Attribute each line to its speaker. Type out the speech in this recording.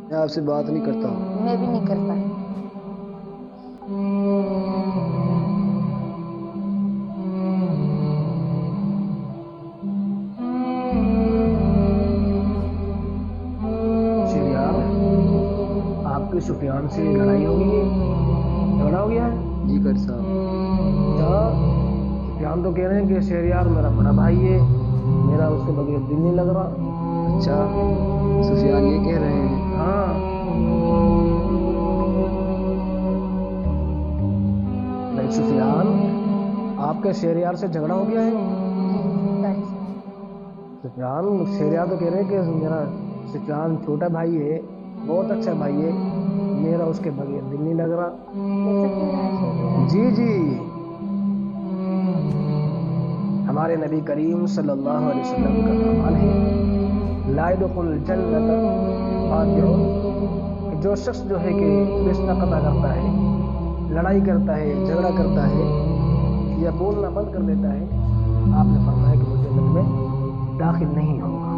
Speaker 1: میں آپ سے بات نہیں کرتا ہوں۔
Speaker 2: میں بھی نہیں کرتا۔
Speaker 3: شہریار، آپ کی سفیان سے لڑائی ہو گئی ہے، جھگڑا ہو گیا ہے؟
Speaker 1: جی قاری صاحب۔
Speaker 3: اچھا، سفیان تو کہہ رہے ہیں کہ شہریار میرا بڑا بھائی ہے، میرا اس کے بغیر دل نہیں لگ رہا۔
Speaker 1: اچھا، سفیان یہ کہہ رہے ہیں؟
Speaker 3: ہاں، بھائی سفیان، آپ کے شہریار سے جھگڑا ہو گیا ہے؟ سفیان، شہریار تو کہہ رہے ہیں کہ میرا سفیان چھوٹا بھائی ہے، بہت اچھا بھائی ہے، میرا اس کے بغیر دل نہیں لگ رہا۔ جی جی، ہمارے نبی کریم صلی اللہ علیہ وسلم کا فرمان ہے، لا يدخل الجنت قاطع، کہ جو شخص جو ہے کہ رشتہ قطع کرتا ہے، لڑائی کرتا ہے، جھگڑا کرتا ہے یا بولنا بند کر دیتا ہے، آپ نے فرمایا کہ وہ جنت میں داخل نہیں ہوگا۔